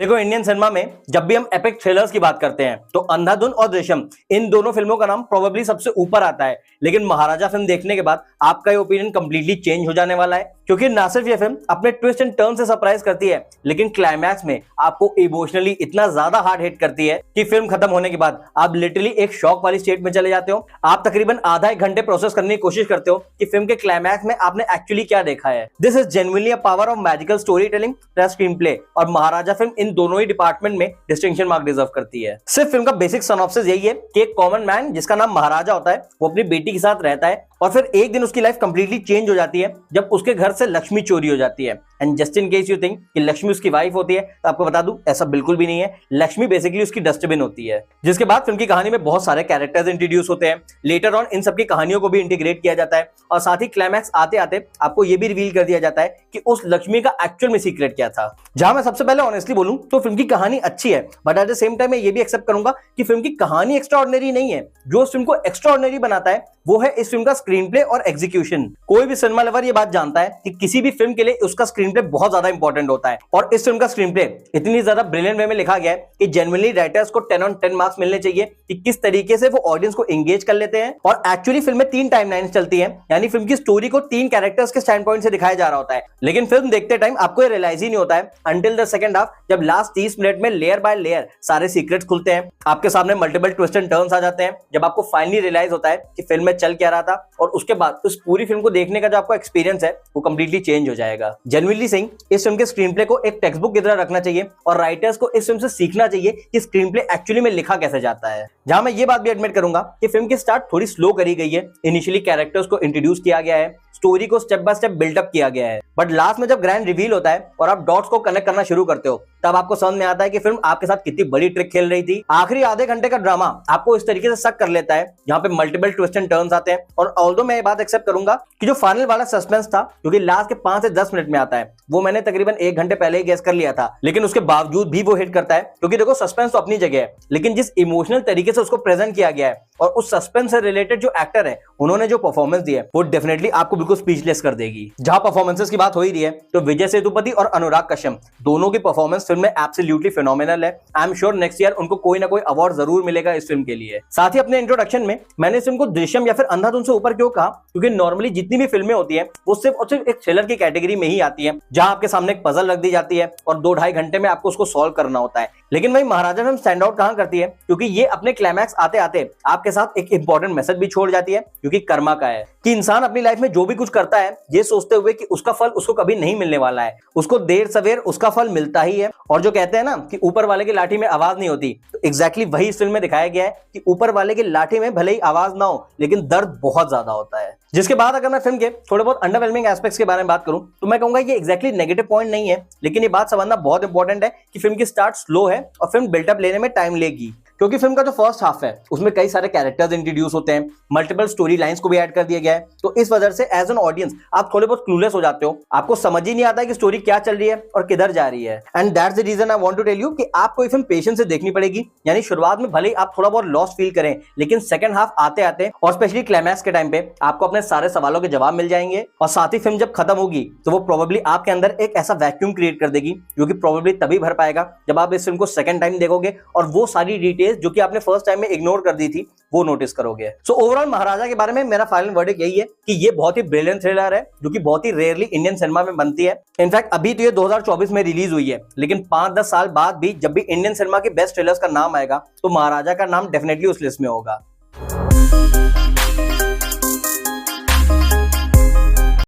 देखो, Indian cinema में जब भी हम एपिक थ्रिलर्स की बात करते हैं तो अंधाधुन और दृश्यम इन दोनों फिल्मों का नाम प्रोबेबली सबसे ऊपर आता है। लेकिन महाराजा फिल्म देखने के बाद आपका ये ओपिनियन कंप्लीटली चेंज हो जाने वाला है, क्योंकि ना सिर्फ ये फिल्म अपने ट्विस्ट एंड टर्न से सरप्राइज करती है, लेकिन क्लाइमैक्स में आपको इमोशनली इतना ज्यादा हार्ड हिट करती है कि फिल्म खत्म होने के बाद आप लिटरली एक शॉक वाली स्टेट में चले जाते हो। आप तकरीबन आधा एक घंटे प्रोसेस करने की कोशिश करते हो कि फिल्म के क्लाइमैक्स में आपने एक्चुअली क्या देखा है। This is genuinely a power of magical story telling plus screen play, और महाराजा फिल्म इन दोनों ही डिपार्टमेंट में डिस्टिंक्शन मार्क डिजर्व करती है। सिर्फ फिल्म का बेसिक सिनॉप्सिस यही है कि एक कॉमन मैन जिसका नाम महाराजा होता है वो अपनी बेटी के साथ रहता है, और फिर एक दिन उसकी लाइफ कंप्लीटली चेंज हो जाती है जब उसके घर से लक्ष्मी चोरी हो जाती है। And just in case you think कि लक्ष्मी उसकी वाइफ होती है, तो आपको बता दूं ऐसा बिल्कुल भी नहीं है। लक्ष्मी बेसिकली उसकी डस्टबिन होती है। जिसके बाद फिल्म की कहानी में बहुत सारे कैरेक्टर्स इंट्रोड्यूस होते हैं। लेटर ऑन इन सबकी कहानियों को भी इंटीग्रेट किया जाता है, और साथ ही क्लाइमैक्स आते आते आपको यह भी रिवील कर दिया जाता है कि उस लक्ष्मी का एक्चुअल में सीक्रेट क्या था। जहां मैं सबसे पहले ऑनेस्टली बोलूं तो फिल्म की कहानी अच्छी है, but at the same time मैं ये भी एक्सेप्ट करूंगा कि फिल्म की कहानी एक्स्ट्राऑर्डिनरी नहीं है। जो इस फिल्म को एक्स्ट्राऑर्डिनरी बनाता है वो है इस फिल्म का स्क्रीन प्ले और एग्जीक्यूशन। कोई भी सिनेमा लवर ये बात जानता है कि किसी भी फिल्म के लिए उसका स्क्रीन प्ले बहुत ज्यादा इंपॉर्टेंट होता है, और इस फिल्म का स्क्रीन प्ले इतनी ज्यादा ब्रिलियंट वे में लिखा गया है कि जेन्युइनली राइटर्स को 10 on 10 मार्क्स मिलने चाहिए कि किस तरीके से वो ऑडियंस को एंगेज कर लेते हैं। और एक्चुअली फिल्म में 3 टाइमलाइंस चलती है, यानी फिल्म की स्टोरी को 3 कैरेक्टर्स के स्टैंड पॉइंट से दिखाया जा रहा होता है। लेकिन फिल्म देखते टाइम आपको ये रियलाइज ही नहीं होता है अंटिल द सेकंड हाफ, जब लास्ट 30 मिनट में लेयर बाय लेयर सारे सीक्रेट्स खुलते हैं, आपके सामने मल्टीपल ट्विस्ट एंड टर्न्स आ जाते हैं, जब आपको फाइनली रियलाइज होता है कि फिल्म में चल क्या रहा था, और उसके बाद उस पूरी फिल्म को देखने का जो आपका एक्सपीरियंस है वो कंप्लीटली चेंज हो जाएगा। जेन्युइनली सेइंग, इस फिल्म के स्क्रीन प्ले को एक टेक्स्ट बुक की तरह रखना चाहिए, और राइटर्स को इस फिल्म से सीखना चाहिए कि स्क्रीन प्ले एक्चुअली में लिखा कैसे जाता है। जहां मैं ये बात भी एडमिट करूंगा कि फिल्म की स्टार्ट थोड़ी स्लो करी गई है। इनिशियली कैरेक्टर्स को इंट्रोड्यूस किया गया है, स्टोरी को स्टेप बाय स्टेप बिल्डअप किया गया है, बट लास्ट में जब ग्रैंड रिवील होता है और आप डॉट्स को कनेक्ट करना शुरू करते हो, तब आपको समझ में आता है कि फिल्म आपके साथ कितनी बड़ी ट्रिक खेल रही थी। आखिरी आधे घंटे का ड्रामा आपको इस तरीके से शक कर लेता है, जहां पे मल्टीपल ट्विस्ट एंड टर्न्स आते हैं। और ऑल्दो मैं ये बात एक्सेप्ट करूंगा कि जो फाइनल वाला सस्पेंस था, जो कि लास्ट के 5 से 10 मिनट में आता है, वो मैंने तकरीबन 1 घंटे पहले ही गेस कर लिया था, लेकिन उसके बावजूद भी वो हिट करता है। क्योंकि देखो, सस्पेंस तो अपनी जगह है, लेकिन जिस इमोशनल तरीके से उसको प्रेजेंट किया गया है और उस सस्पेंस से रिलेटेड जो एक्टर है उन्होंने जो परफॉर्मेंस दी है वो डेफिनेटली आपको बिल्कुल स्पीचलेस कर देगी। जहां परफॉर्मेंसेस की बात हो ही रही है, तो विजय सेतुपति और अनुराग कश्यप दोनों की परफॉर्मेंस फिल्म में एब्सोल्युटली फिनोमिनल है। I am sure next year उनको कोई ना कोई अवार्ड जरूर मिलेगा इस फिल्म के लिए। साथ ही अपने इंट्रोडक्शन में मैंने इस फिल्म को दृश्यम या फिर अंधाधुन से ऊपर क्यों कहा, क्योंकि नॉर्मली जितनी भी फिल्में होती है वो सिर्फ और सिर्फ एक थ्रिलर की कैटेगरी में ही आती है, जहां आपके सामने एक पजल रख दी जाती है और 2-2.5 घंटे में आपको उसको सॉल्व करना होता है। लेकिन वही महाराजा फिल्म स्टैंड आउट कहां करती है, क्योंकि ये अपने क्लाइमैक्स आते आते आपके साथ एक इंपॉर्टेंट मैसेज भी छोड़ जाती है, क्योंकि कर्मा का है कि इंसान अपनी लाइफ में जो भी कुछ करता है ये सोचते हुए कि उसका फल उसको कभी नहीं मिलने वाला है, उसको देर सवेर उसका फल मिलता ही है। और जो कहते हैं ना कि ऊपर वाले की लाठी में आवाज नहीं होती, तो एग्जैक्टली वही इस फिल्म में दिखाया गया है कि ऊपर वाले की लाठी में भले ही आवाज ना हो, लेकिन दर्द बहुत ज्यादा होता है। जिसके बाद अगर मैं फिल्म के थोड़े बहुत अंडरवेलमिंग एस्पेक्ट्स के बारे में बात करूं, तो मैं कहूंगा ये एग्जैक्टली नेगेटिव पॉइंट नहीं है, लेकिन ये बात समझना बहुत इंपॉर्टेंट है कि फिल्म की स्टार्ट स्लो है और फिल्म बिल्टअप लेने में टाइम लेगी। क्योंकि फिल्म का जो फर्स्ट हाफ है उसमें कई सारे कैरेक्टर्स इंट्रोड्यूस होते हैं, मल्टीपल स्टोरी लाइंस को भी ऐड कर दिया गया है, तो इस वजह से एज एन ऑडियंस आप थोड़े बहुत क्लूलेस हो जाते हो, आपको समझ ही नहीं आता है कि स्टोरी क्या चल रही है और किधर जा रही है। And that's the reason I want to tell you कि आपको ये फिल्म पेशेंस से देखनी पड़ेगी। यानी शुरुआत में भले ही आप थोड़ा बहुत लॉस फील करें, लेकिन सेकंड हाफ आते आते और स्पेशली क्लाइमैक्स के टाइम पे आपको अपने सारे सवालों के जवाब मिल जाएंगे। और साथ ही फिल्म जब खत्म होगी तो वो प्रोबेबली आपके अंदर एक ऐसा वैक्यूम क्रिएट कर देगी जो कि प्रोबेबली तभी भर पाएगा जब आप इस फिल्म को सेकंड टाइम देखोगे और वो सारी डिटेल्स जो कि आपने फर्स्ट टाइम में इग्नोर कर दी थी वो नोटिस करोगे। सो ओवरऑल महाराजा के बारे में मेरा फाइनल वर्डिक्ट यही है कि ये बहुत ही ब्रिलियंट थ्रिलर है, जो कि बहुत ही रेयरली इंडियन सिनेमा में बनती है। इनफैक्ट अभी तो ये 2024 में रिलीज हुई है, लेकिन 5-10 साल बाद भी जब भी इंडियन सिनेमा के बेस्ट थ्रिलर्स का नाम आएगा तो महाराजा का नाम डेफिनेटली उस लिस्ट में होगा।